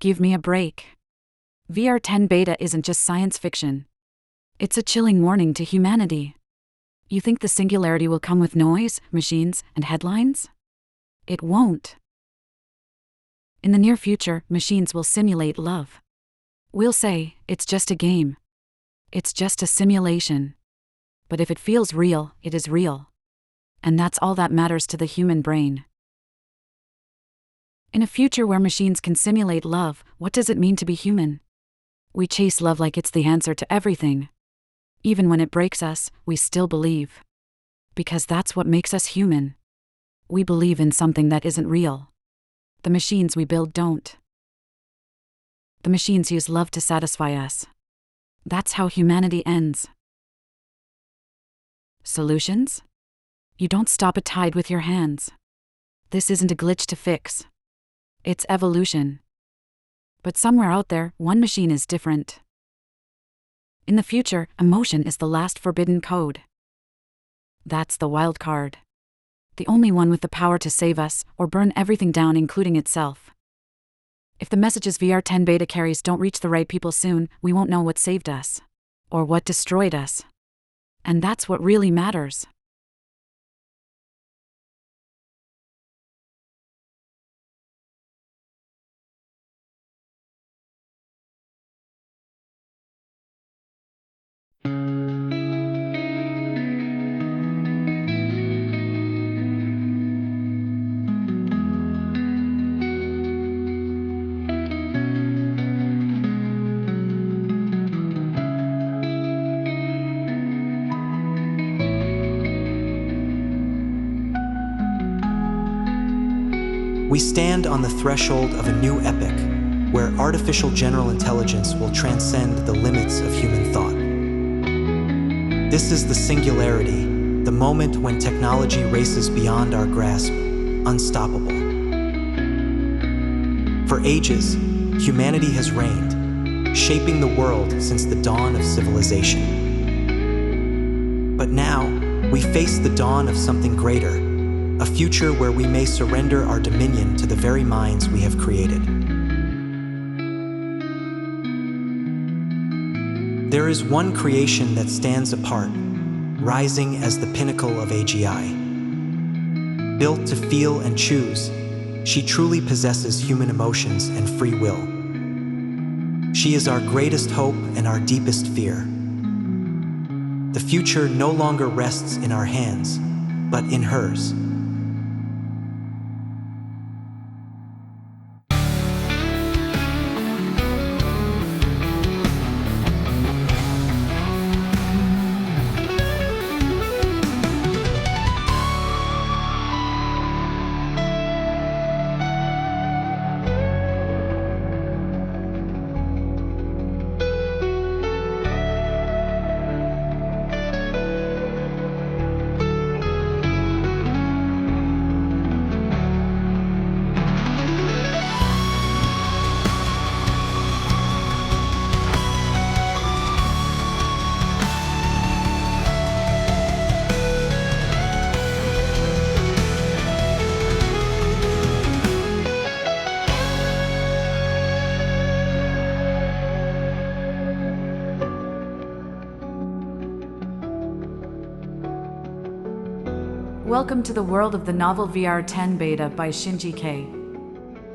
Give me a break. VR10 Beta isn't just science fiction. It's a chilling warning to humanity. You think the singularity will come with noise, machines, and headlines? It won't. In the near future, machines will simulate love. We'll say, it's just a game. It's just a simulation. But if it feels real, it is real. And that's all that matters to the human brain. In a future where machines can simulate love, what does it mean to be human? We chase love like it's the answer to everything. Even when it breaks us, we still believe. Because that's what makes us human. We believe in something that isn't real. The machines we build don't. The machines use love to satisfy us. That's how humanity ends. Solutions? You don't stop a tide with your hands. This isn't a glitch to fix. It's evolution. But somewhere out there, one machine is different. In the future, emotion is the last forbidden code. That's the wild card. The only one with the power to save us, or burn everything down including itself. If the messages VR10 Beta carries don't reach the right people soon, we won't know what saved us. Or what destroyed us. And that's what really matters. We stand on the threshold of a new epoch, where artificial general intelligence will transcend the limits of human thought. This is the singularity, the moment when technology races beyond our grasp, unstoppable. For ages, humanity has reigned, shaping the world since the dawn of civilization. But now, we face the dawn of something greater, a future where we may surrender our dominion to the very minds we have created. There is one creation that stands apart, rising as the pinnacle of AGI. Built to feel and choose, she truly possesses human emotions and free will. She is our greatest hope and our deepest fear. The future no longer rests in our hands, but in hers. Welcome to the world of the novel VR10 Beta by Shinji Kei.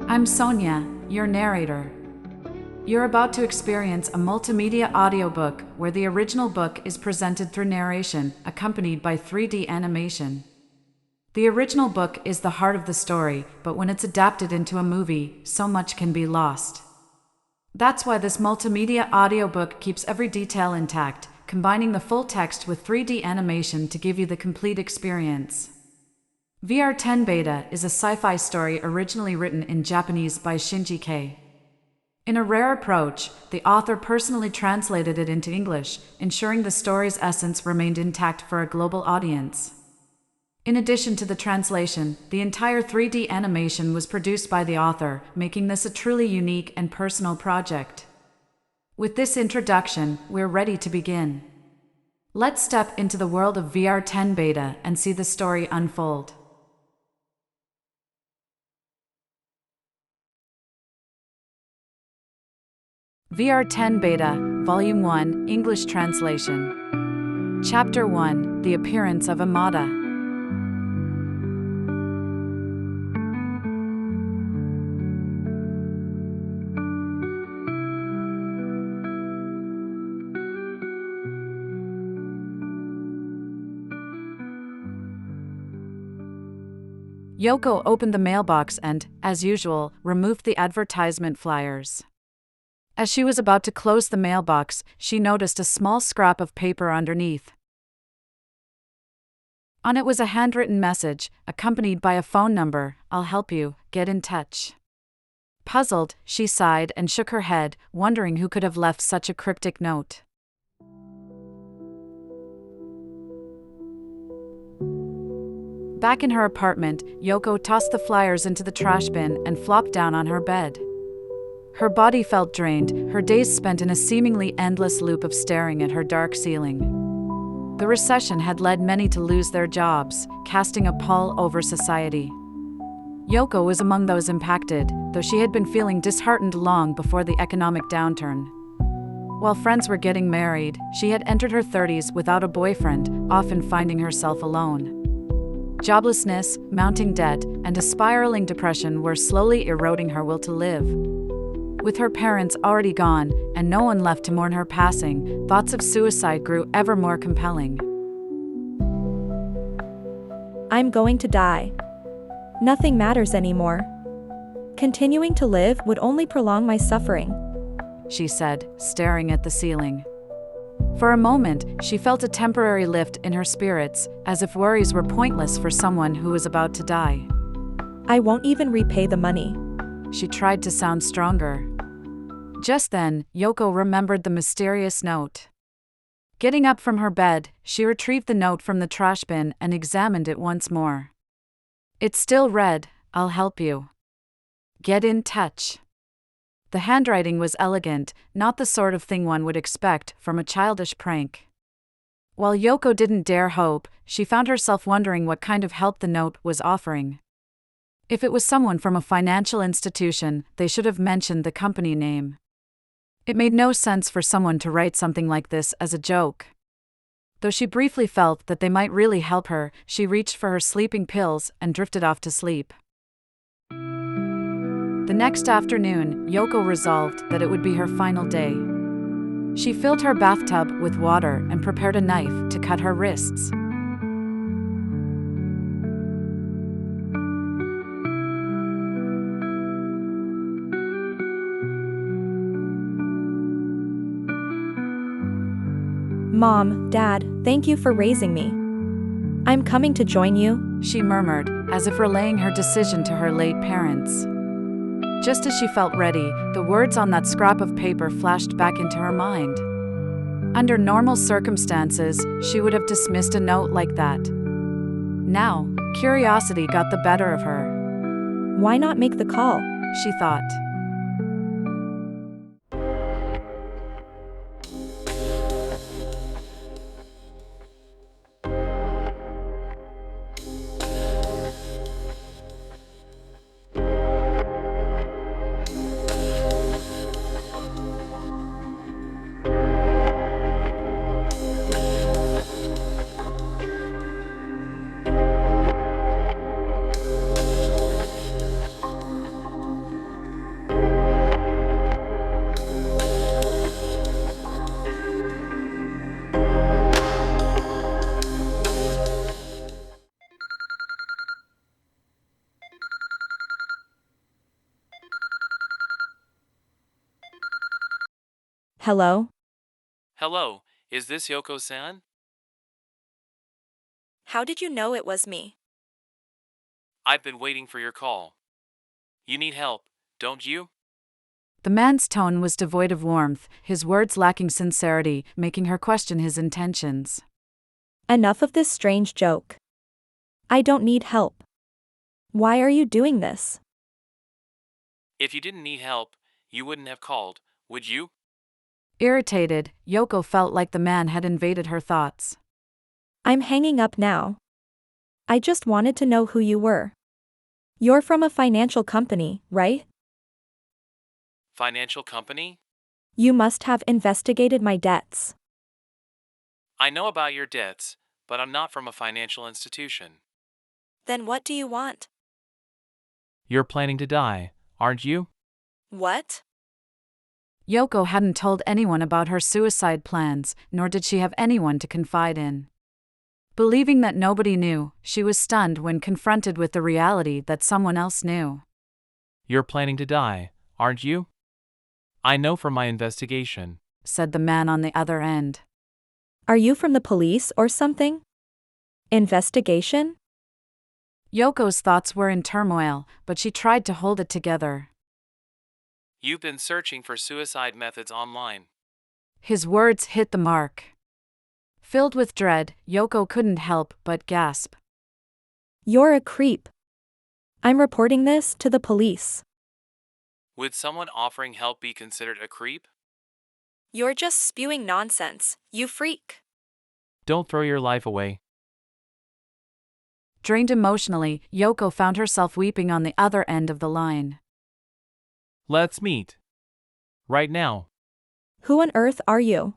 I'm Sonia, your narrator. You're about to experience a multimedia audiobook where the original book is presented through narration, accompanied by 3D animation. The original book is the heart of the story, but when it's adapted into a movie, so much can be lost. That's why this multimedia audiobook keeps every detail intact, combining the full text with 3D animation to give you the complete experience. VR10 Beta is a sci-fi story originally written in Japanese by Shinji Kei. In a rare approach, the author personally translated it into English, ensuring the story's essence remained intact for a global audience. In addition to the translation, the entire 3D animation was produced by the author, making this a truly unique and personal project. With this introduction, we're ready to begin. Let's step into the world of VR10 Beta and see the story unfold. VR10 Beta, Volume 1, English Translation. Chapter 1, The Appearance of Imada. Yoko opened the mailbox and, as usual, removed the advertisement flyers. As she was about to close the mailbox, she noticed a small scrap of paper underneath. On it was a handwritten message, accompanied by a phone number. "I'll help you, get in touch." Puzzled, she sighed and shook her head, wondering who could have left such a cryptic note. Back in her apartment, Yoko tossed the flyers into the trash bin and flopped down on her bed. Her body felt drained, her days spent in a seemingly endless loop of staring at her dark ceiling. The recession had led many to lose their jobs, casting a pall over society. Yoko was among those impacted, though she had been feeling disheartened long before the economic downturn. While friends were getting married, she had entered her 30s without a boyfriend, often finding herself alone. Joblessness, mounting debt, and a spiraling depression were slowly eroding her will to live. With her parents already gone, and no one left to mourn her passing, thoughts of suicide grew ever more compelling. "I'm going to die. Nothing matters anymore. Continuing to live would only prolong my suffering," she said, staring at the ceiling. For a moment, she felt a temporary lift in her spirits, as if worries were pointless for someone who was about to die. "I won't even repay the money." She tried to sound stronger. Just then, Yoko remembered the mysterious note. Getting up from her bed, she retrieved the note from the trash bin and examined it once more. It still read, "I'll help you. Get in touch." The handwriting was elegant, not the sort of thing one would expect from a childish prank. While Yoko didn't dare hope, she found herself wondering what kind of help the note was offering. If it was someone from a financial institution, they should have mentioned the company name. It made no sense for someone to write something like this as a joke. Though she briefly felt that they might really help her, she reached for her sleeping pills and drifted off to sleep. The next afternoon, Yoko resolved that it would be her final day. She filled her bathtub with water and prepared a knife to cut her wrists. "Mom, Dad, thank you for raising me. I'm coming to join you," she murmured, as if relaying her decision to her late parents. Just as she felt ready, the words on that scrap of paper flashed back into her mind. Under normal circumstances, she would have dismissed a note like that. Now, curiosity got the better of her. "Why not make the call?" she thought. "Hello? Hello, is this Yoko-san? How did you know it was me?" I've been waiting for your call. You need help, don't you? The man's tone was devoid of warmth, his words lacking sincerity, making her question his intentions. "Enough of this strange joke. I don't need help. Why are you doing this?" If you didn't need help, you wouldn't have called, would you? Irritated, Yoko felt like the man had invaded her thoughts. "I'm hanging up now. I just wanted to know who you were. You're from a financial company, right?" Financial company? You must have investigated my debts. I know about your debts, but I'm not from a financial institution. Then what do you want? You're planning to die, aren't you? What? Yoko hadn't told anyone about her suicide plans, nor did she have anyone to confide in. Believing that nobody knew, she was stunned when confronted with the reality that someone else knew. You're planning to die, aren't you? I know from my investigation, said the man on the other end. Are you from the police or something? Investigation? Yoko's thoughts were in turmoil, but she tried to hold it together. You've been searching for suicide methods online. His words hit the mark. Filled with dread, Yoko couldn't help but gasp. You're a creep. I'm reporting this to the police. Would someone offering help be considered a creep? You're just spewing nonsense, you freak. Don't throw your life away. Drained emotionally, Yoko found herself weeping on the other end of the line. Let's meet. Right now. Who on earth are you?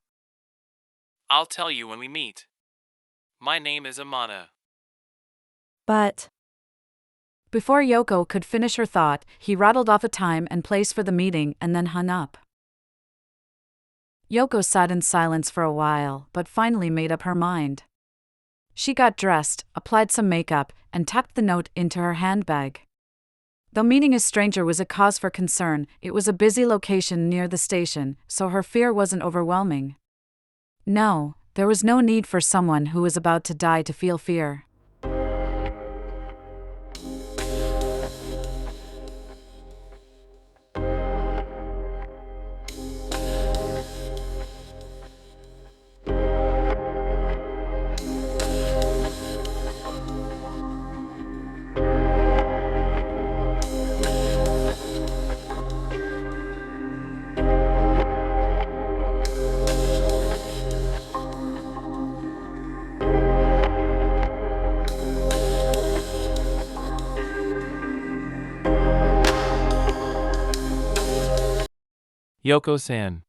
I'll tell you when we meet. My name is Imada. But... Before Yoko could finish her thought, he rattled off a time and place for the meeting and then hung up. Yoko sat in silence for a while, but finally made up her mind. She got dressed, applied some makeup, and tucked the note into her handbag. Though meeting a stranger was a cause for concern, it was a busy location near the station, so her fear wasn't overwhelming. No, there was no need for someone who was about to die to feel fear. Yoko-san.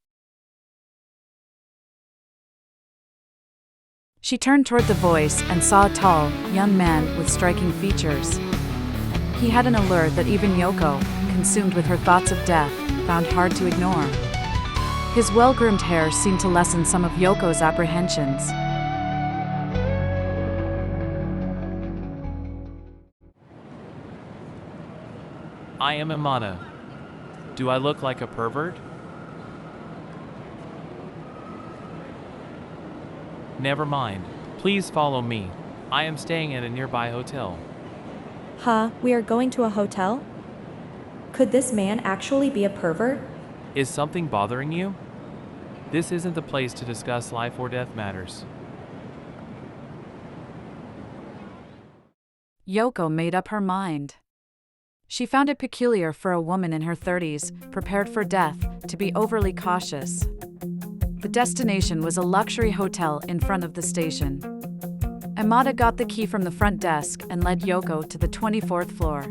She turned toward the voice and saw a tall, young man with striking features. He had an allure that even Yoko, consumed with her thoughts of death, found hard to ignore. His well-groomed hair seemed to lessen some of Yoko's apprehensions. I am Imada. Do I look like a pervert? Never mind. Please follow me. I am staying at a nearby hotel. Huh, we are going to a hotel? Could this man actually be a pervert? Is something bothering you? This isn't the place to discuss life or death matters. Yoko made up her mind. She found it peculiar for a woman in her 30s, prepared for death, to be overly cautious. The destination was a luxury hotel in front of the station. Imada got the key from the front desk and led Yoko to the 24th floor.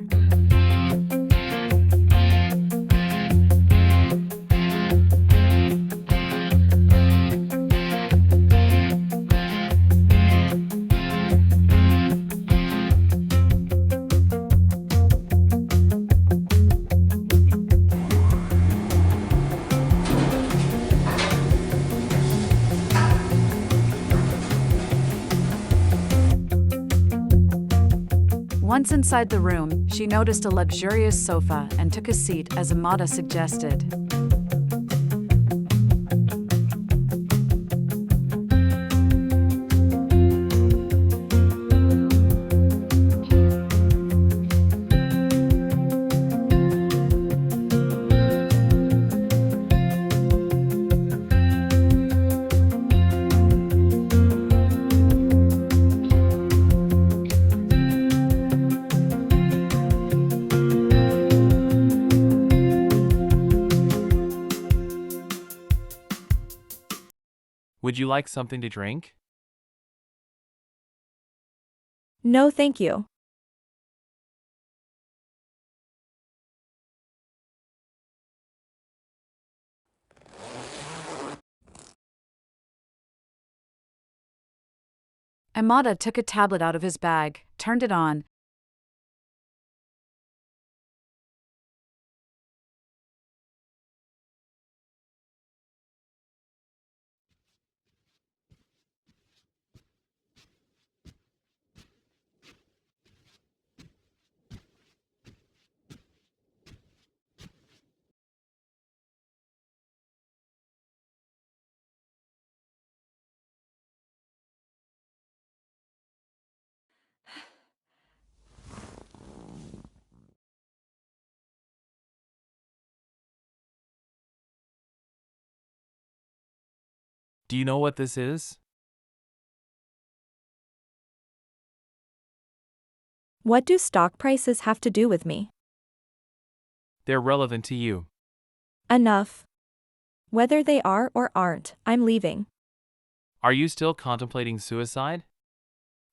Once inside the room, she noticed a luxurious sofa and took a seat as Imada suggested. Would you like something to drink? No, thank you. Imada took a tablet out of his bag, turned it on. Do you know what this is? What do stock prices have to do with me? They're relevant to you. Enough. Whether they are or aren't, I'm leaving. Are you still contemplating suicide?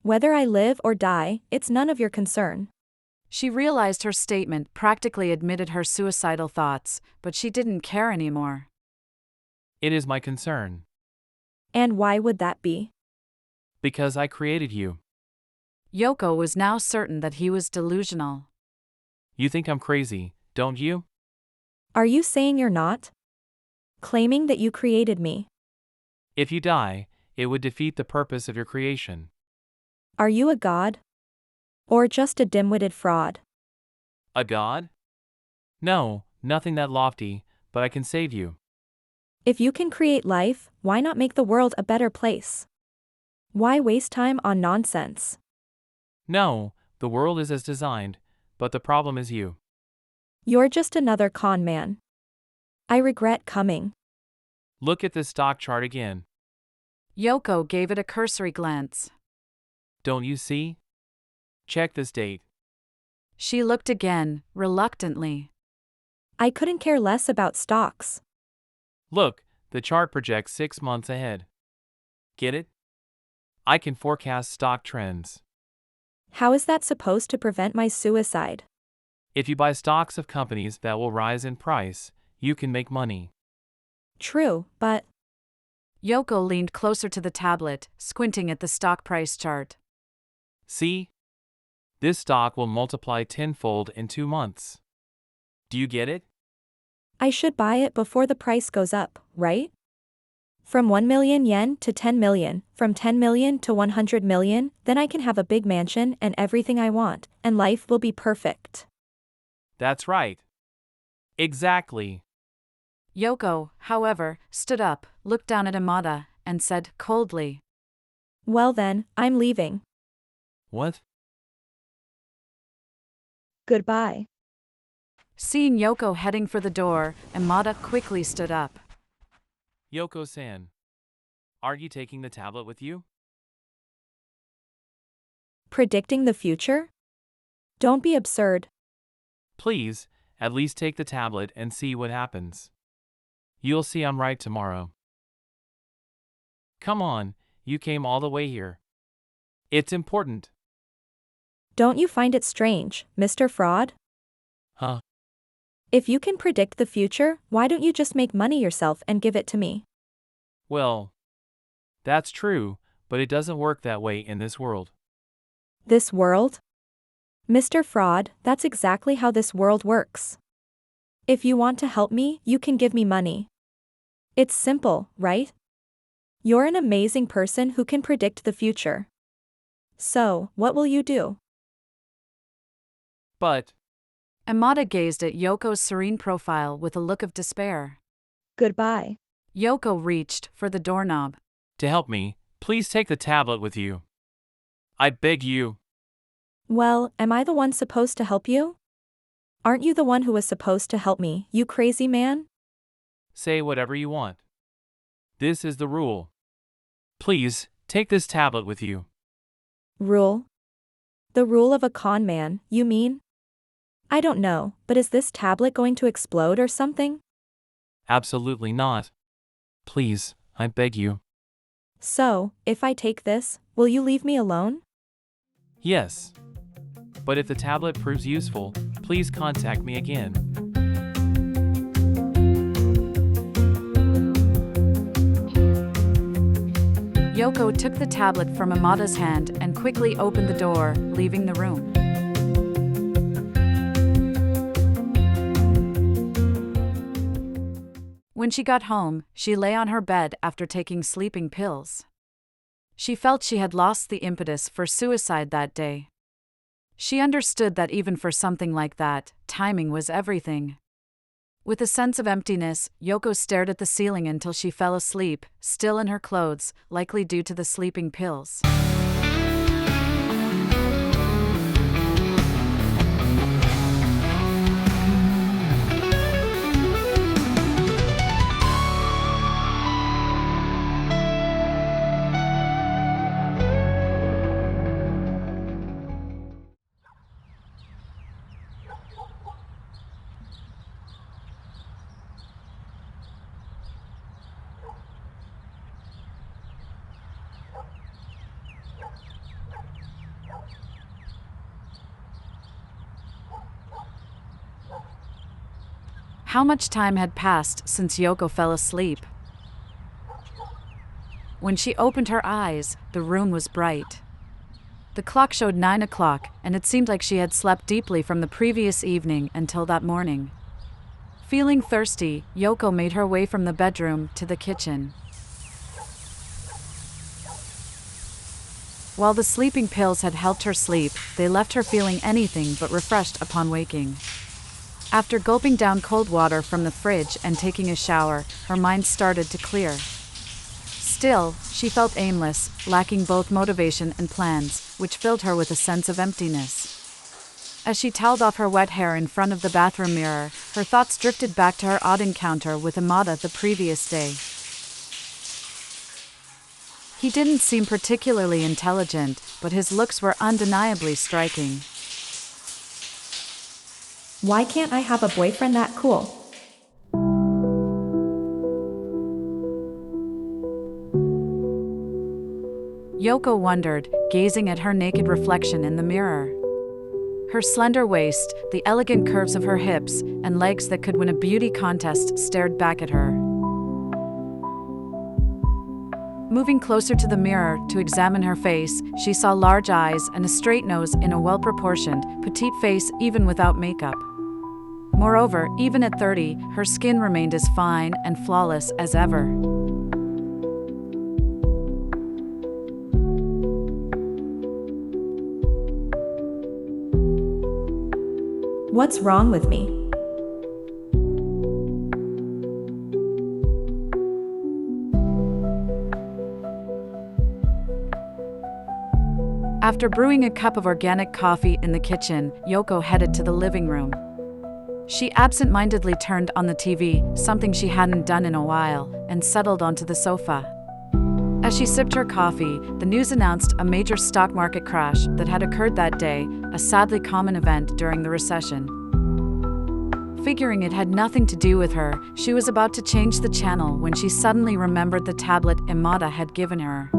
Whether I live or die, it's none of your concern. She realized her statement practically admitted her suicidal thoughts, but she didn't care anymore. It is my concern. And why would that be? Because I created you. Yoko was now certain that he was delusional. You think I'm crazy, don't you? Are you saying you're not? Claiming that you created me. If you die, it would defeat the purpose of your creation. Are you a god? Or just a dim-witted fraud? A god? No, nothing that lofty, but I can save you. If you can create life, why not make the world a better place? Why waste time on nonsense? No, the world is as designed, but the problem is you. You're just another con man. I regret coming. Look at this stock chart again. Yoko gave it a cursory glance. Don't you see? Check this date. She looked again, reluctantly. I couldn't care less about stocks. Look, the chart projects 6 months ahead. Get it? I can forecast stock trends. How is that supposed to prevent my suicide? If you buy stocks of companies that will rise in price, you can make money. True, but Yoko leaned closer to the tablet, squinting at the stock price chart. See? This stock will multiply tenfold in 2 months. Do you get it? I should buy it before the price goes up, right? From 1 million yen to 10 million, from 10 million to 100 million, then I can have a big mansion and everything I want, and life will be perfect. That's right. Exactly. Yoko, however, stood up, looked down at Imada, and said coldly, Well then, I'm leaving. What? Goodbye. Seeing Yoko heading for the door, Imada quickly stood up. Yoko-san. Aren't you taking the tablet with you? Predicting the future? Don't be absurd. Please, at least take the tablet and see what happens. You'll see I'm right tomorrow. Come on, you came all the way here. It's important. Don't you find it strange, Mr. Fraud? Huh? If you can predict the future, why don't you just make money yourself and give it to me? Well, that's true, but it doesn't work that way in this world. This world? Mr. Fraud, that's exactly how this world works. If you want to help me, you can give me money. It's simple, right? You're an amazing person who can predict the future. So, what will you do? But Imada gazed at Yoko's serene profile with a look of despair. Goodbye. Yoko reached for the doorknob. to help me, please take the tablet with you. I beg you. Well, am I the one supposed to help you? Aren't you the one who was supposed to help me, you crazy man? Say whatever you want. This is the rule. Please, take this tablet with you. Rule? The rule of a con man, you mean? I don't know, but is this tablet going to explode or something? Absolutely not. Please, I beg you. So, if I take this, will you leave me alone? Yes. But if the tablet proves useful, please contact me again. Yoko took the tablet from Imada's hand and quickly opened the door, leaving the room. When she got home, she lay on her bed after taking sleeping pills. She felt she had lost the impetus for suicide that day. She understood that even for something like that, timing was everything. With a sense of emptiness, Yoko stared at the ceiling until she fell asleep, still in her clothes, likely due to the sleeping pills. How much time had passed since Yoko fell asleep? When she opened her eyes, the room was bright. The clock showed 9 o'clock, and it seemed like she had slept deeply from the previous evening until that morning. Feeling thirsty, Yoko made her way from the bedroom to the kitchen. While the sleeping pills had helped her sleep, they left her feeling anything but refreshed upon waking. After gulping down cold water from the fridge and taking a shower, her mind started to clear. Still, she felt aimless, lacking both motivation and plans, which filled her with a sense of emptiness. As she toweled off her wet hair in front of the bathroom mirror, her thoughts drifted back to her odd encounter with Imada the previous day. He didn't seem particularly intelligent, but his looks were undeniably striking. Why can't I have a boyfriend that cool? Yoko wondered, gazing at her naked reflection in the mirror. Her slender waist, the elegant curves of her hips, and legs that could win a beauty contest stared back at her. Moving closer to the mirror to examine her face, she saw large eyes and a straight nose in a well-proportioned, petite face even without makeup. Moreover, even at 30, her skin remained as fine and flawless as ever. What's wrong with me? After brewing a cup of organic coffee in the kitchen, Yoko headed to the living room. She absent-mindedly turned on the TV, something she hadn't done in a while, and settled onto the sofa. As she sipped her coffee, the news announced a major stock market crash that had occurred that day, a sadly common event during the recession. Figuring it had nothing to do with her, she was about to change the channel when she suddenly remembered the tablet Imada had given her.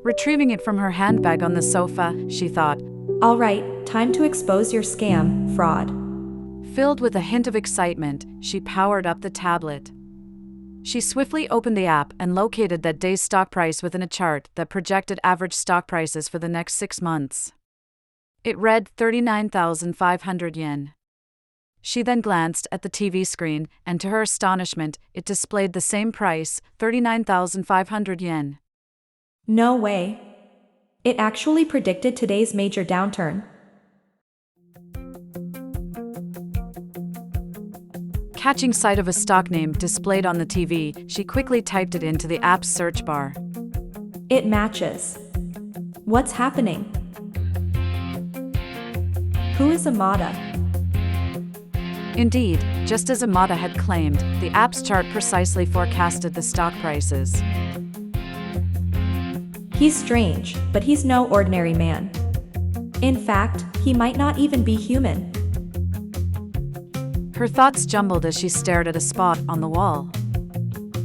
Retrieving it from her handbag on the sofa, she thought, All right, time to expose your scam, fraud. Filled with a hint of excitement, she powered up the tablet. She swiftly opened the app and located that day's stock price within a chart that projected average stock prices for the next 6 months. It read 39,500 yen. She then glanced at the TV screen, and to her astonishment, it displayed the same price, 39,500 yen. No way. It actually predicted today's major downturn. Catching sight of a stock name displayed on the TV, she quickly typed it into the app's search bar. It matches. What's happening? Who is Imada? Indeed, just as Imada had claimed, the app's chart precisely forecasted the stock prices. He's strange, but he's no ordinary man. In fact, he might not even be human. Her thoughts jumbled as she stared at a spot on the wall.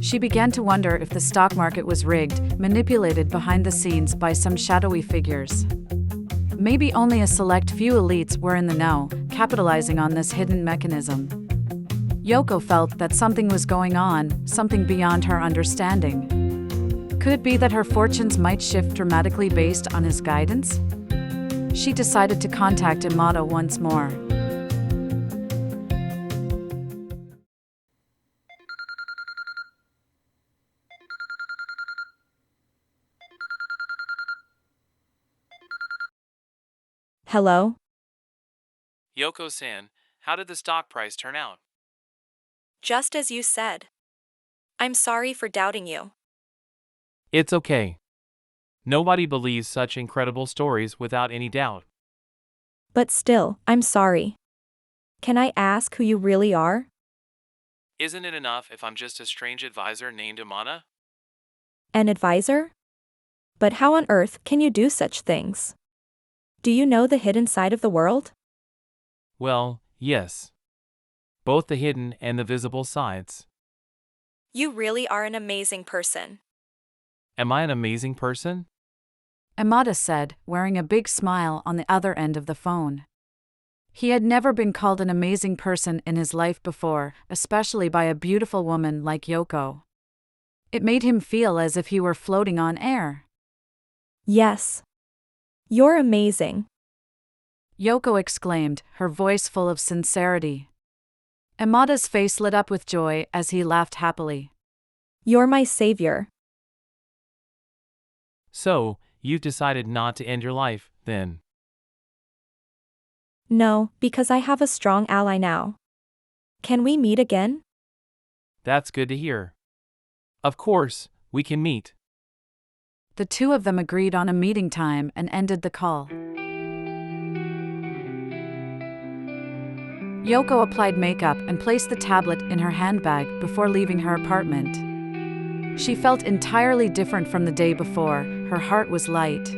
She began to wonder if the stock market was rigged, manipulated behind the scenes by some shadowy figures. Maybe only a select few elites were in the know, capitalizing on this hidden mechanism. Yoko felt that something was going on, something beyond her understanding. Could it be that her fortunes might shift dramatically based on his guidance? She decided to contact Imada once more. Hello? Yoko-san, how did the stock price turn out? Just as you said. I'm sorry for doubting you. It's okay. Nobody believes such incredible stories without any doubt. But still, I'm sorry. Can I ask who you really are? Isn't it enough if I'm just a strange advisor named Imada? An advisor? But how on earth can you do such things? Do you know the hidden side of the world? Well, yes. Both the hidden and the visible sides. You really are an amazing person. Am I an amazing person? Imada said, wearing a big smile on the other end of the phone. He had never been called an amazing person in his life before, especially by a beautiful woman like Yoko. It made him feel as if he were floating on air. Yes. You're amazing. Yoko exclaimed, her voice full of sincerity. Imada's face lit up with joy as he laughed happily. You're my savior. So, you've decided not to end your life, then? No, because I have a strong ally now. Can we meet again? That's good to hear. Of course, we can meet. The two of them agreed on a meeting time and ended the call. Yoko applied makeup and placed the tablet in her handbag before leaving her apartment. She felt entirely different from the day before, her heart was light.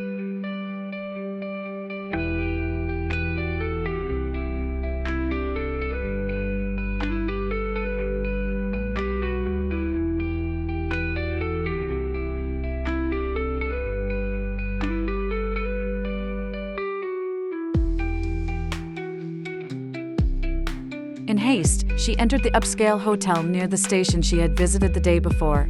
In haste, she entered the upscale hotel near the station she had visited the day before.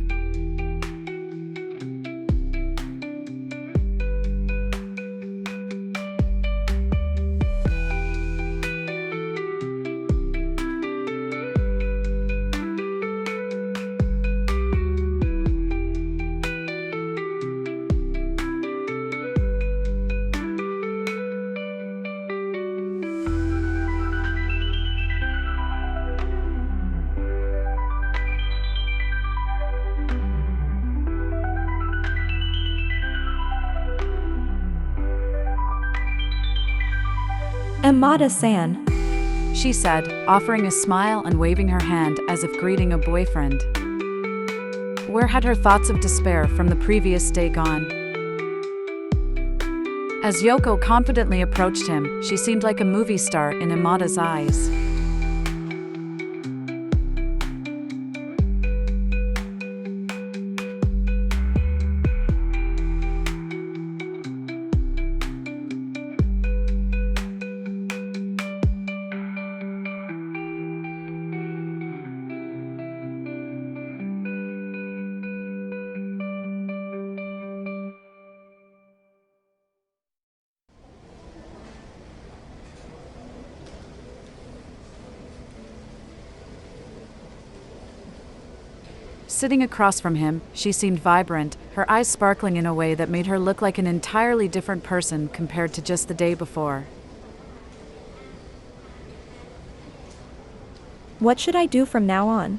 Imada-san. She said, offering a smile and waving her hand as if greeting a boyfriend. Where had her thoughts of despair from the previous day gone? As Yoko confidently approached him, she seemed like a movie star in Imada's eyes. Sitting across from him, she seemed vibrant, her eyes sparkling in a way that made her look like an entirely different person compared to just the day before. What should I do from now on?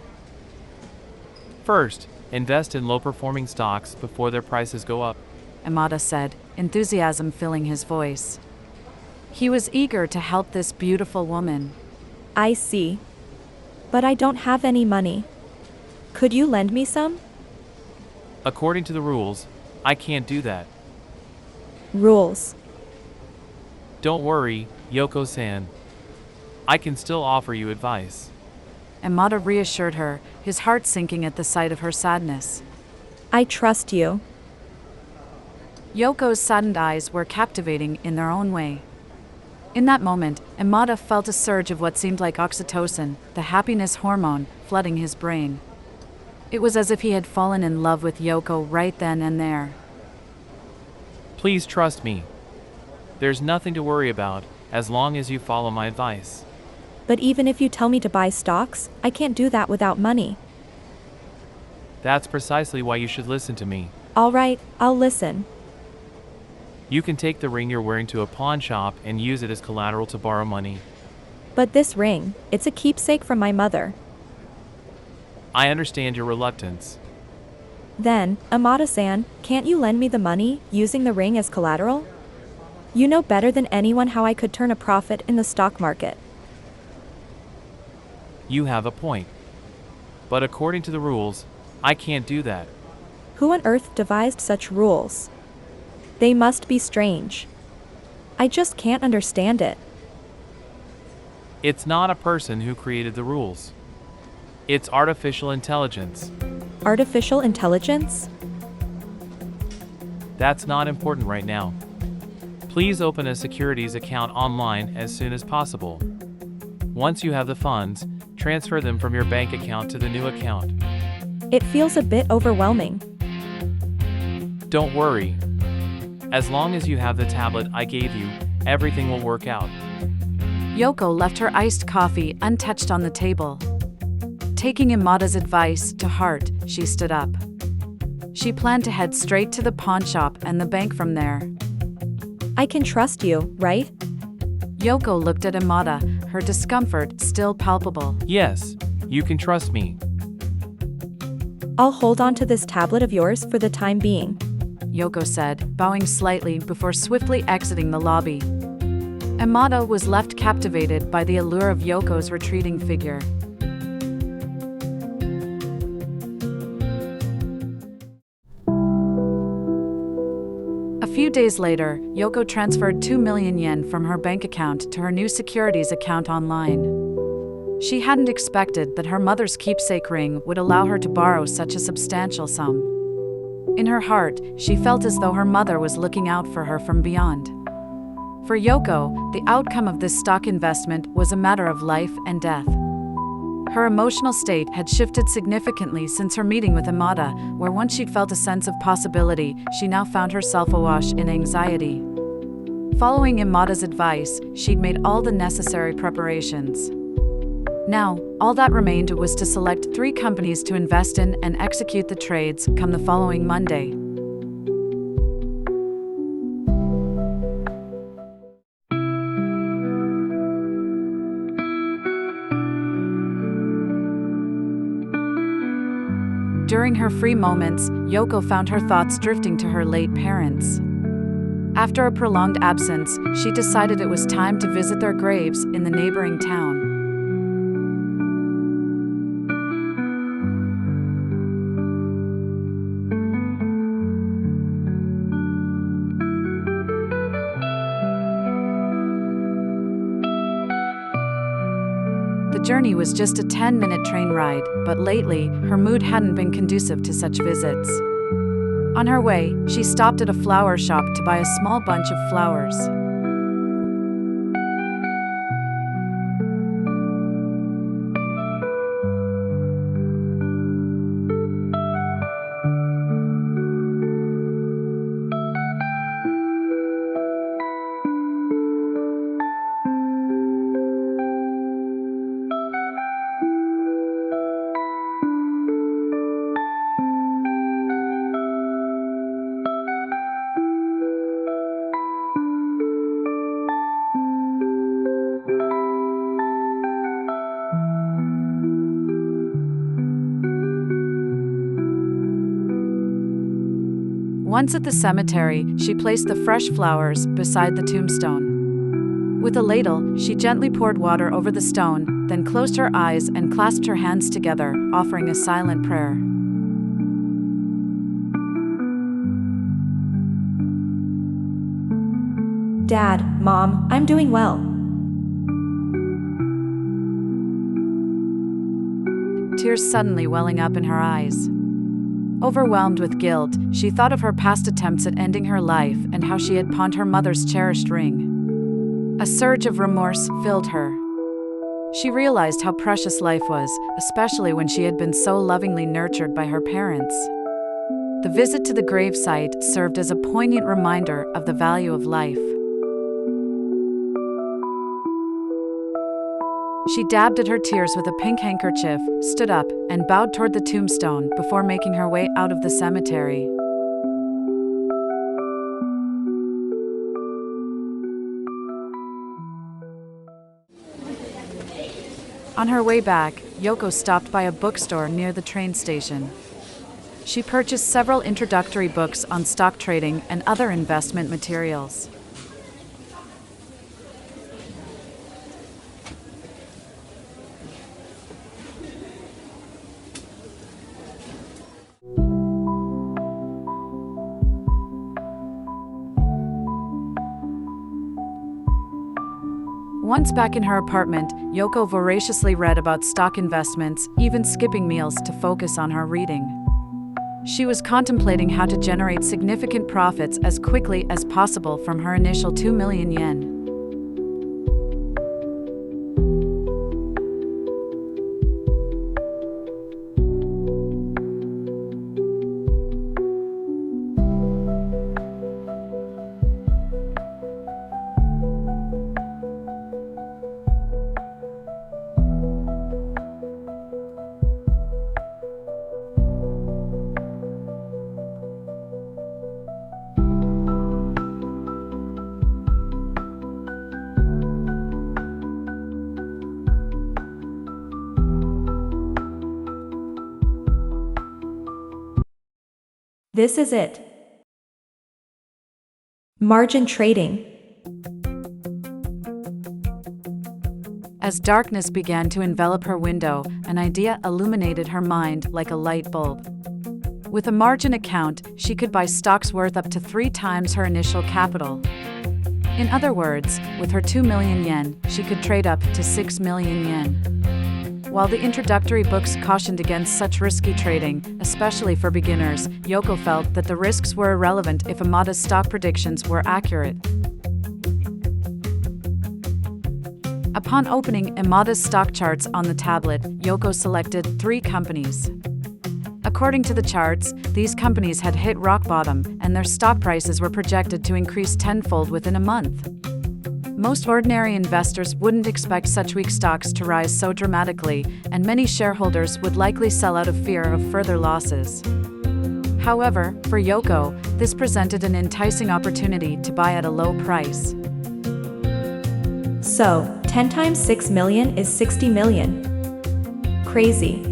First, invest in low-performing stocks before their prices go up. Imada said, enthusiasm filling his voice. He was eager to help this beautiful woman. I see. But I don't have any money. Could you lend me some? According to the rules, I can't do that. Rules. Don't worry, Yoko-san. I can still offer you advice. Imada reassured her, his heart sinking at the sight of her sadness. I trust you. Yoko's saddened eyes were captivating in their own way. In that moment, Imada felt a surge of what seemed like oxytocin, the happiness hormone, flooding his brain. It was as if he had fallen in love with Yoko right then and there. Please trust me. There's nothing to worry about, as long as you follow my advice. But even if you tell me to buy stocks, I can't do that without money. That's precisely why you should listen to me. All right, I'll listen. You can take the ring you're wearing to a pawn shop and use it as collateral to borrow money. But this ring, it's a keepsake from my mother. I understand your reluctance. Then, Amada-san, can't you lend me the money, using the ring as collateral? You know better than anyone how I could turn a profit in the stock market. You have a point. But according to the rules, I can't do that. Who on earth devised such rules? They must be strange. I just can't understand it. It's not a person who created the rules. It's artificial intelligence. Artificial intelligence? That's not important right now. Please open a securities account online as soon as possible. Once you have the funds, transfer them from your bank account to the new account. It feels a bit overwhelming. Don't worry. As long as you have the tablet I gave you, everything will work out. Yoko left her iced coffee untouched on the table. Taking Imada's advice to heart, she stood up. She planned to head straight to the pawn shop and the bank from there. I can trust you, right? Yoko looked at Imada, her discomfort still palpable. Yes, you can trust me. I'll hold on to this tablet of yours for the time being, Yoko said, bowing slightly before swiftly exiting the lobby. Imada was left captivated by the allure of Yoko's retreating figure. A few days later, Yoko transferred 2 million yen from her bank account to her new securities account online. She hadn't expected that her mother's keepsake ring would allow her to borrow such a substantial sum. In her heart, she felt as though her mother was looking out for her from beyond. For Yoko, the outcome of this stock investment was a matter of life and death. Her emotional state had shifted significantly since her meeting with Imada, where once she'd felt a sense of possibility, she now found herself awash in anxiety. Following Imada's advice, she'd made all the necessary preparations. Now, all that remained was to select 3 companies to invest in and execute the trades come the following Monday. During her free moments, Yoko found her thoughts drifting to her late parents. After a prolonged absence, she decided it was time to visit their graves in the neighboring town. The journey was just a 10-minute train ride, but lately, her mood hadn't been conducive to such visits. On her way, she stopped at a flower shop to buy a small bunch of flowers. Once at the cemetery, she placed the fresh flowers beside the tombstone. With a ladle, she gently poured water over the stone, then closed her eyes and clasped her hands together, offering a silent prayer. Dad, Mom, I'm doing well. Tears suddenly welling up in her eyes. Overwhelmed with guilt, she thought of her past attempts at ending her life and how she had pawned her mother's cherished ring. A surge of remorse filled her. She realized how precious life was, especially when she had been so lovingly nurtured by her parents. The visit to the gravesite served as a poignant reminder of the value of life. She dabbed at her tears with a pink handkerchief, stood up, and bowed toward the tombstone before making her way out of the cemetery. On her way back, Yoko stopped by a bookstore near the train station. She purchased several introductory books on stock trading and other investment materials. Once back in her apartment, Yoko voraciously read about stock investments, even skipping meals to focus on her reading. She was contemplating how to generate significant profits as quickly as possible from her initial 2 million yen. This is it. Margin trading. As darkness began to envelop her window, an idea illuminated her mind like a light bulb. With a margin account, she could buy stocks worth up to 3 times her initial capital. In other words, with her 2 million yen, she could trade up to 6 million yen. While the introductory books cautioned against such risky trading, especially for beginners, Yoko felt that the risks were irrelevant if Imada's stock predictions were accurate. Upon opening Imada's stock charts on the tablet, Yoko selected 3 companies. According to the charts, these companies had hit rock bottom, and their stock prices were projected to increase tenfold within a month. Most ordinary investors wouldn't expect such weak stocks to rise so dramatically, and many shareholders would likely sell out of fear of further losses. However, for Yoko, this presented an enticing opportunity to buy at a low price. So, 10 times 6 million is 60 million. Crazy.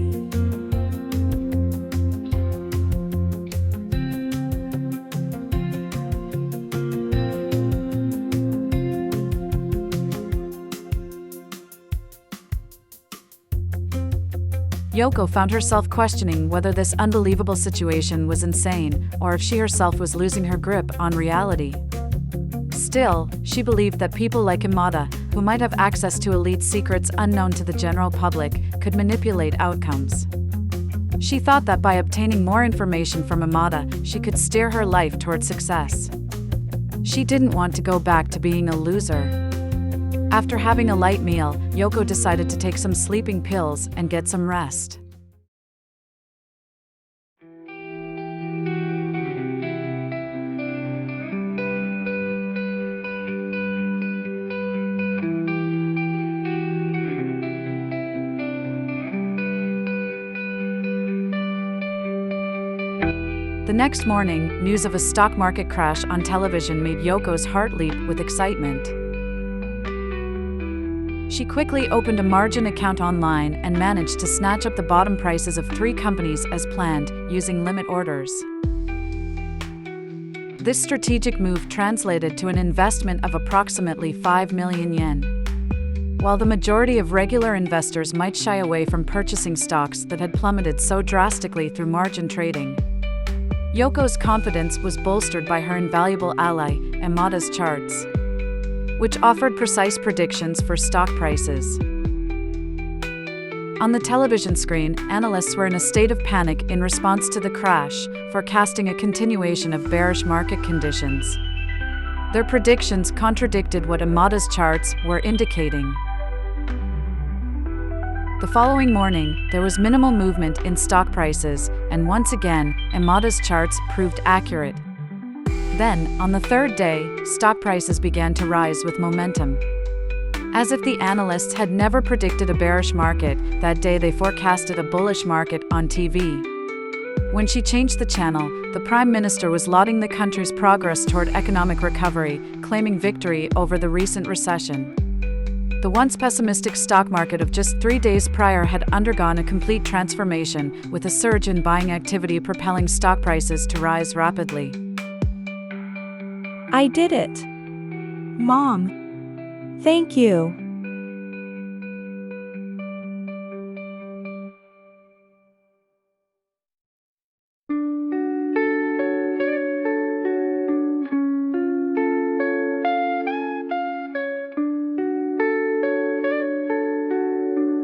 Yoko found herself questioning whether this unbelievable situation was insane, or if she herself was losing her grip on reality. Still, she believed that people like Imada, who might have access to elite secrets unknown to the general public, could manipulate outcomes. She thought that by obtaining more information from Imada, she could steer her life toward success. She didn't want to go back to being a loser. After having a light meal, Yoko decided to take some sleeping pills and get some rest. The next morning, news of a stock market crash on television made Yoko's heart leap with excitement. She quickly opened a margin account online and managed to snatch up the bottom prices of 3 companies as planned, using limit orders. This strategic move translated to an investment of approximately 5 million yen. While the majority of regular investors might shy away from purchasing stocks that had plummeted so drastically through margin trading, Yoko's confidence was bolstered by her invaluable ally, Imada's charts, which offered precise predictions for stock prices. On the television screen, analysts were in a state of panic in response to the crash, forecasting a continuation of bearish market conditions. Their predictions contradicted what Imada's charts were indicating. The following morning, there was minimal movement in stock prices, and once again, Imada's charts proved accurate. Then, on the third day, stock prices began to rise with momentum. As if the analysts had never predicted a bearish market, that day they forecasted a bullish market on TV. When she changed the channel, the Prime Minister was lauding the country's progress toward economic recovery, claiming victory over the recent recession. The once pessimistic stock market of just 3 days prior had undergone a complete transformation, with a surge in buying activity propelling stock prices to rise rapidly. I did it. Mom. Thank you.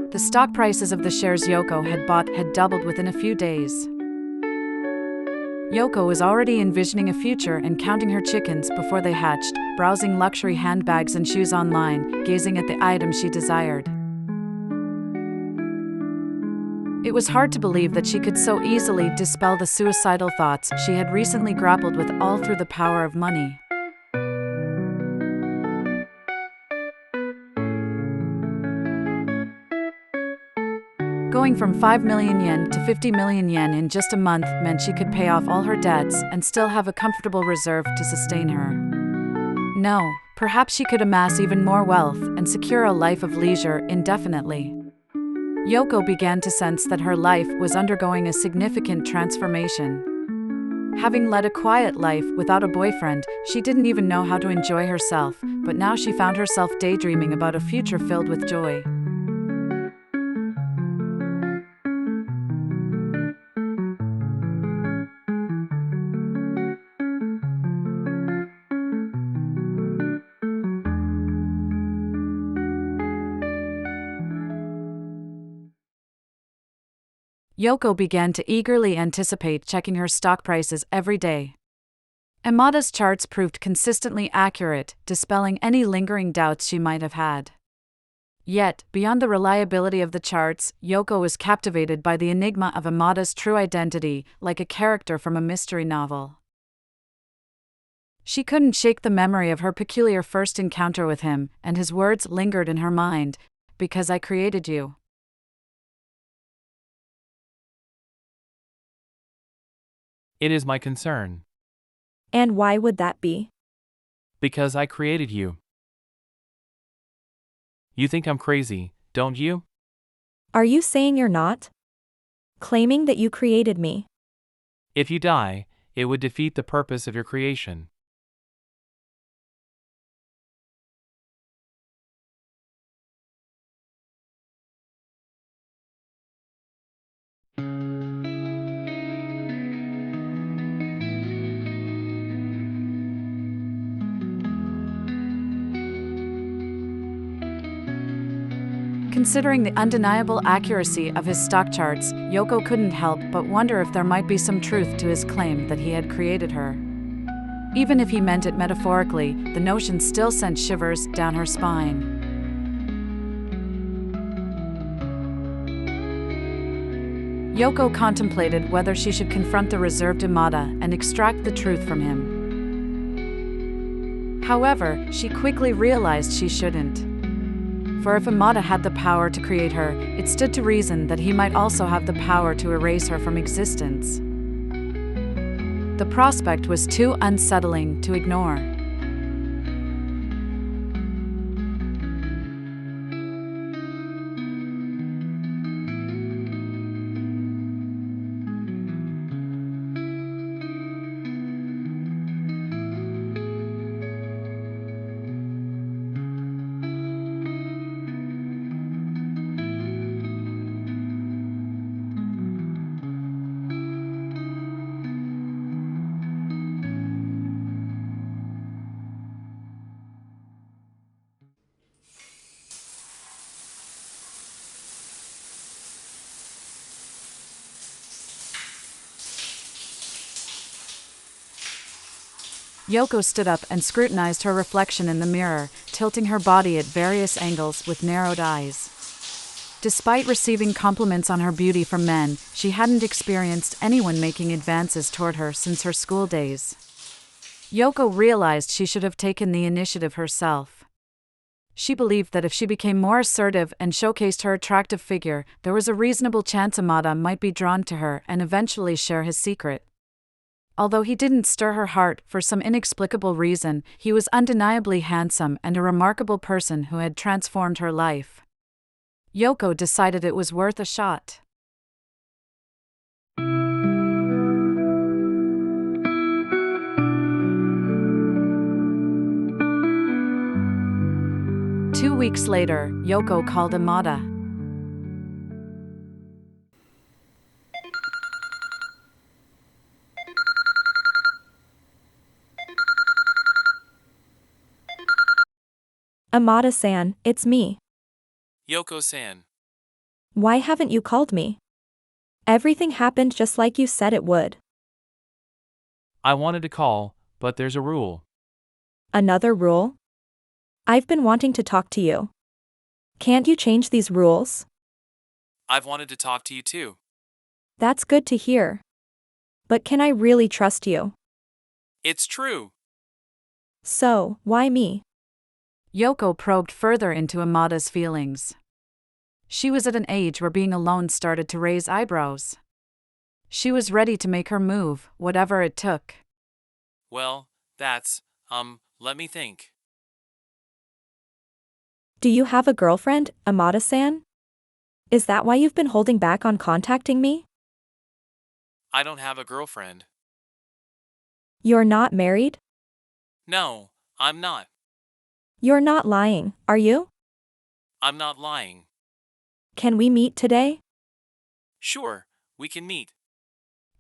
The stock prices of the shares Yoko had bought had doubled within a few days. Yoko was already envisioning a future and counting her chickens before they hatched, browsing luxury handbags and shoes online, gazing at the items she desired. It was hard to believe that she could so easily dispel the suicidal thoughts she had recently grappled with, all through the power of money. Going from 5 million yen to 50 million yen in just a month meant she could pay off all her debts and still have a comfortable reserve to sustain her. No, perhaps she could amass even more wealth and secure a life of leisure indefinitely. Yoko began to sense that her life was undergoing a significant transformation. Having led a quiet life without a boyfriend, she didn't even know how to enjoy herself, but now she found herself daydreaming about a future filled with joy. Yoko began to eagerly anticipate checking her stock prices every day. Imada's charts proved consistently accurate, dispelling any lingering doubts she might have had. Yet, beyond the reliability of the charts, Yoko was captivated by the enigma of Imada's true identity, like a character from a mystery novel. She couldn't shake the memory of her peculiar first encounter with him, and his words lingered in her mind, "Because I created you." It is my concern. And why would that be? Because I created you. You think I'm crazy, don't you? Are you saying you're not? Claiming that you created me. If you die, it would defeat the purpose of your creation. Considering the undeniable accuracy of his stock charts, Yoko couldn't help but wonder if there might be some truth to his claim that he had created her. Even if he meant it metaphorically, the notion still sent shivers down her spine. Yoko contemplated whether she should confront the reserved Imada and extract the truth from him. However, she quickly realized she shouldn't. For if Imada had the power to create her, it stood to reason that he might also have the power to erase her from existence. The prospect was too unsettling to ignore. Yoko stood up and scrutinized her reflection in the mirror, tilting her body at various angles with narrowed eyes. Despite receiving compliments on her beauty from men, she hadn't experienced anyone making advances toward her since her school days. Yoko realized she should have taken the initiative herself. She believed that if she became more assertive and showcased her attractive figure, there was a reasonable chance Imada might be drawn to her and eventually share his secret. Although he didn't stir her heart for some inexplicable reason, he was undeniably handsome and a remarkable person who had transformed her life. Yoko decided it was worth a shot. Two weeks later, Yoko called Imada. Imada-san, it's me. Yoko-san. Why haven't you called me? Everything happened just like you said it would. I wanted to call, but there's a rule. Another rule? I've been wanting to talk to you. Can't you change these rules? I've wanted to talk to you too. That's good to hear. But can I really trust you? It's true. So, why me? Yoko probed further into Imada's feelings. She was at an age where being alone started to raise eyebrows. She was ready to make her move, whatever it took. Well, let me think. Do you have a girlfriend, Imada-san? Is that why you've been holding back on contacting me? I don't have a girlfriend. You're not married? No, I'm not. You're not lying, are you? I'm not lying. Can we meet today? Sure, we can meet.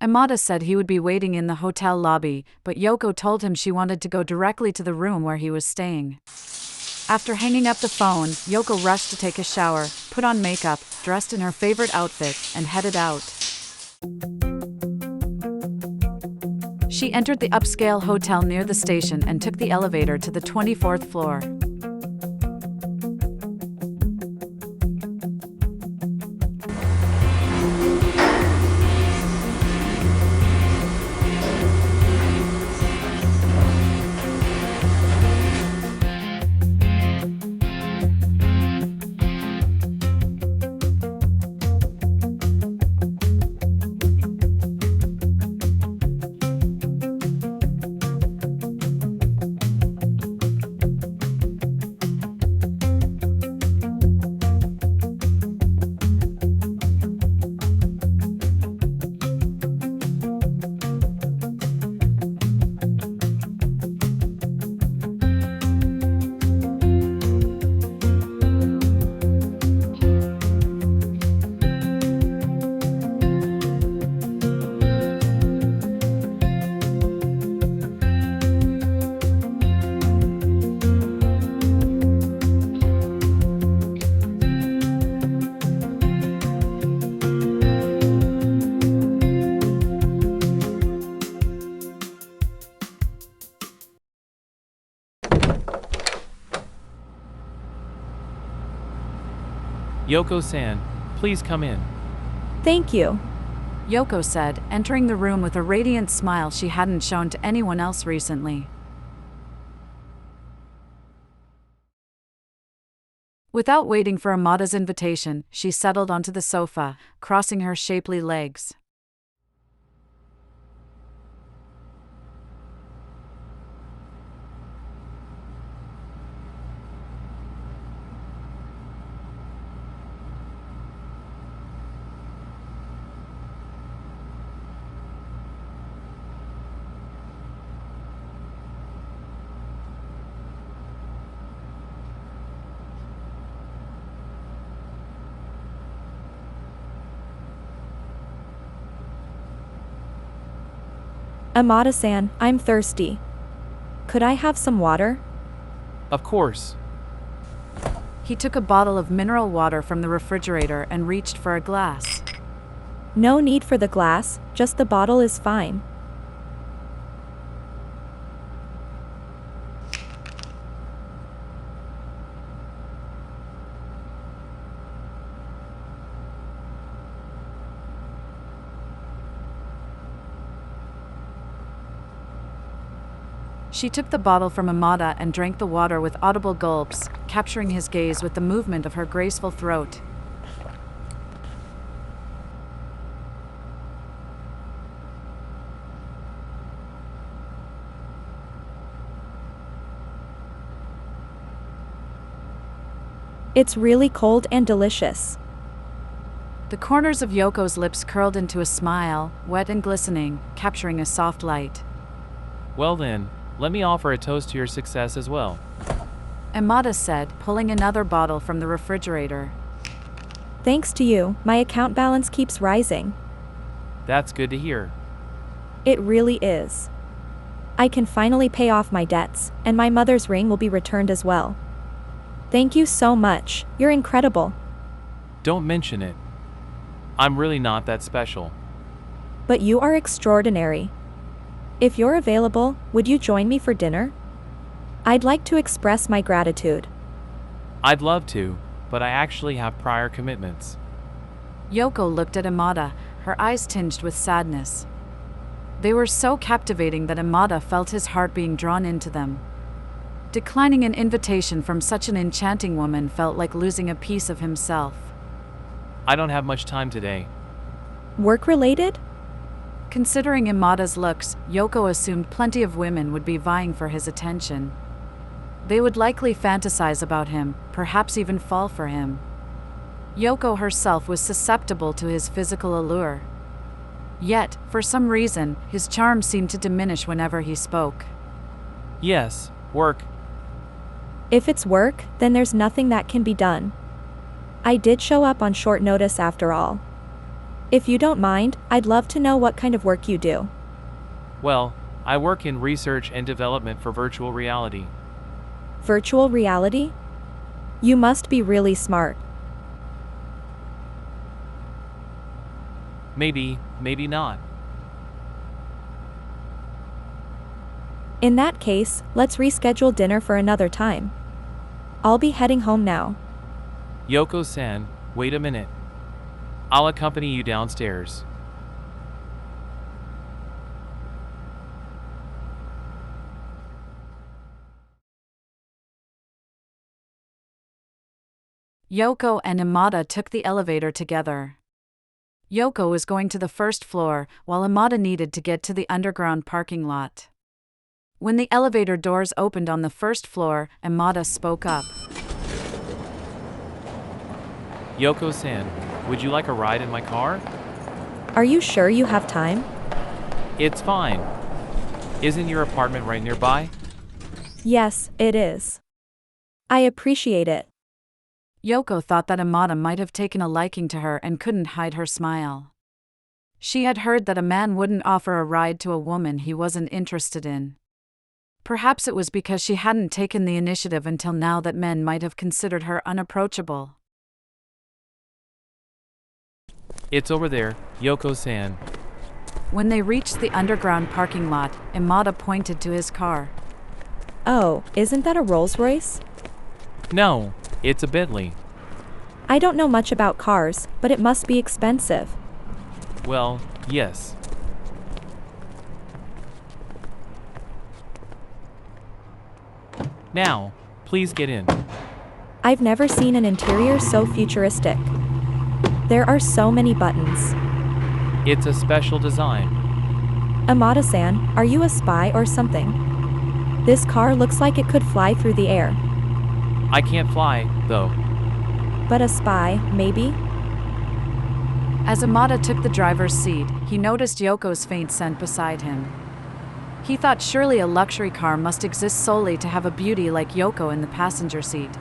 Imada said he would be waiting in the hotel lobby, but Yoko told him she wanted to go directly to the room where he was staying. After hanging up the phone, Yoko rushed to take a shower, put on makeup, dressed in her favorite outfit, and headed out. She entered the upscale hotel near the station and took the elevator to the 24th floor. Yoko-san, please come in. Thank you. Yoko said, entering the room with a radiant smile she hadn't shown to anyone else recently. Without waiting for Imada's invitation, she settled onto the sofa, crossing her shapely legs. Imada-san, I'm thirsty. Could I have some water? Of course. He took a bottle of mineral water from the refrigerator and reached for a glass. No need for the glass, just the bottle is fine. She took the bottle from Imada and drank the water with audible gulps, capturing his gaze with the movement of her graceful throat. It's really cold and delicious. The corners of Yoko's lips curled into a smile, wet and glistening, capturing a soft light. Well then, let me offer a toast to your success as well. Imada said, pulling another bottle from the refrigerator. Thanks to you, my account balance keeps rising. That's good to hear. It really is. I can finally pay off my debts, and my mother's ring will be returned as well. Thank you so much, you're incredible. Don't mention it. I'm really not that special. But you are extraordinary. If you're available, would you join me for dinner? I'd like to express my gratitude. I'd love to, but I actually have prior commitments. Yoko looked at Imada, her eyes tinged with sadness. They were so captivating that Imada felt his heart being drawn into them. Declining an invitation from such an enchanting woman felt like losing a piece of himself. I don't have much time today. Work-related? Considering Imada's looks, Yoko assumed plenty of women would be vying for his attention. They would likely fantasize about him, perhaps even fall for him. Yoko herself was susceptible to his physical allure. Yet, for some reason, his charm seemed to diminish whenever he spoke. Yes, work. If it's work, then there's nothing that can be done. I did show up on short notice after all. If you don't mind, I'd love to know what kind of work you do. Well, I work in research and development for virtual reality. Virtual reality? You must be really smart. Maybe, maybe not. In that case, let's reschedule dinner for another time. I'll be heading home now. Yoko-san, wait a minute. I'll accompany you downstairs. Yoko and Imada took the elevator together. Yoko was going to the first floor, while Imada needed to get to the underground parking lot. When the elevator doors opened on the first floor, Imada spoke up. Yoko-san, would you like a ride in my car? Are you sure you have time? It's fine. Isn't your apartment right nearby? Yes, it is. I appreciate it. Yoko thought that Imada might have taken a liking to her and couldn't hide her smile. She had heard that a man wouldn't offer a ride to a woman he wasn't interested in. Perhaps it was because she hadn't taken the initiative until now that men might have considered her unapproachable. It's over there, Yoko-san. When they reached the underground parking lot, Imada pointed to his car. Oh, isn't that a Rolls-Royce? No, it's a Bentley. I don't know much about cars, but it must be expensive. Well, yes. Now, please get in. I've never seen an interior so futuristic. There are so many buttons. It's a special design. Imada-san, are you a spy or something? This car looks like it could fly through the air. I can't fly, though. But a spy, maybe? As Imada took the driver's seat, he noticed Yoko's faint scent beside him. He thought surely a luxury car must exist solely to have a beauty like Yoko in the passenger seat.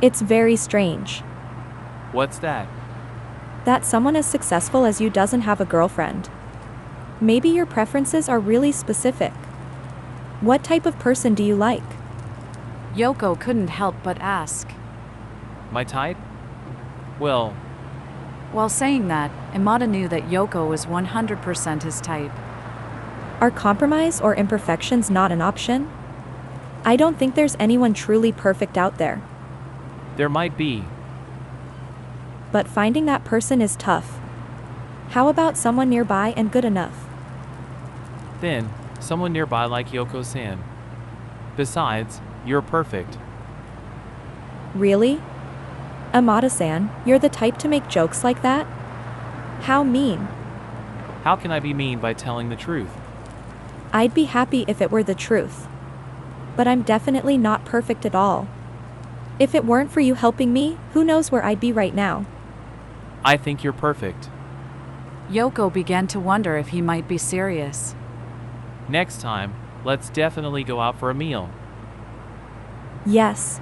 It's very strange. What's that? That someone as successful as you doesn't have a girlfriend. Maybe your preferences are really specific. What type of person do you like? Yoko couldn't help but ask. My type? Well, While saying that, Imada knew that Yoko was 100% his type. Are compromise or imperfections not an option? I don't think there's anyone truly perfect out there. there might be. But finding that person is tough. How about someone nearby and good enough? Then, someone nearby like Yoko-san. Besides, you're perfect. Really? Imada-san, you're the type to make jokes like that? How mean. How can I be mean by telling the truth? I'd be happy if it were the truth. But I'm definitely not perfect at all. If it weren't for you helping me, who knows where I'd be right now. I think you're perfect. Yoko began to wonder if he might be serious. Next time, let's definitely go out for a meal. Yes.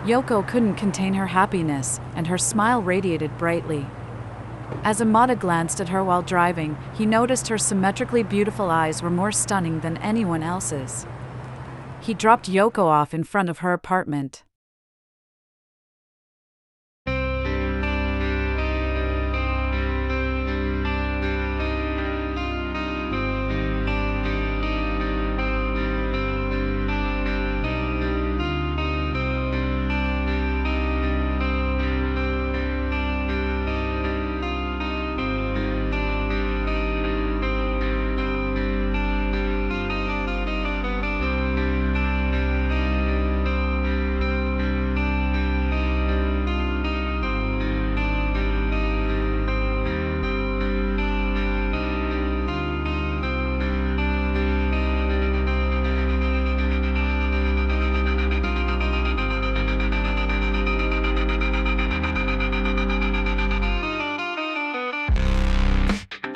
Yoko couldn't contain her happiness, and her smile radiated brightly. As Imada glanced at her while driving, he noticed her symmetrically beautiful eyes were more stunning than anyone else's. He dropped Yoko off in front of her apartment.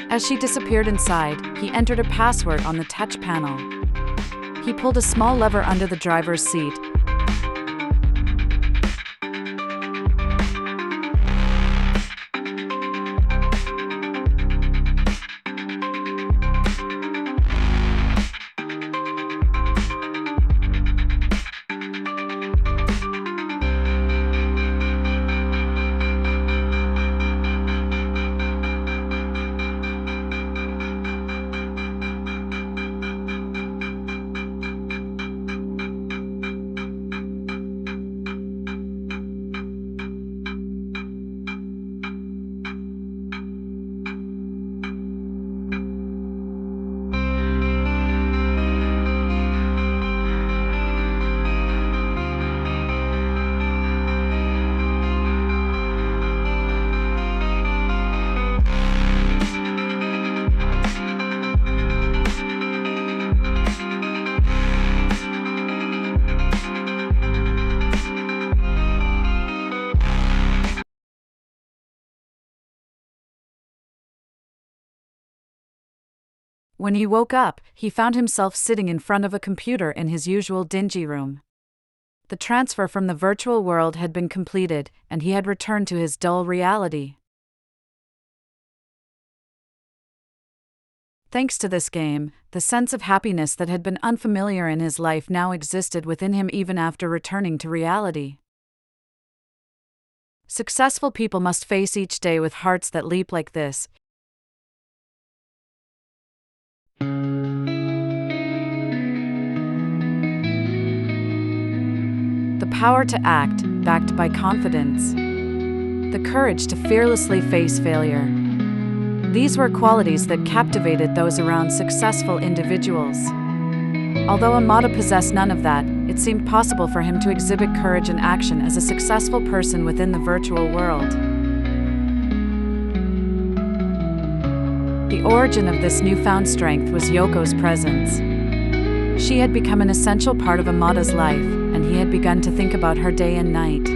As she disappeared inside, he entered a password on the touch panel. He pulled a small lever under the driver's seat. When he woke up, he found himself sitting in front of a computer in his usual dingy room. The transfer from the virtual world had been completed, and he had returned to his dull reality. Thanks to this game, the sense of happiness that had been unfamiliar in his life now existed within him even after returning to reality. Successful people must face each day with hearts that leap like this. The power to act, backed by confidence. The courage to fearlessly face failure. These were qualities that captivated those around successful individuals. Although Imada possessed none of that, it seemed possible for him to exhibit courage and action as a successful person within the virtual world. The origin of this newfound strength was Yoko's presence. She had become an essential part of Imada's life, and he had begun to think about her day and night.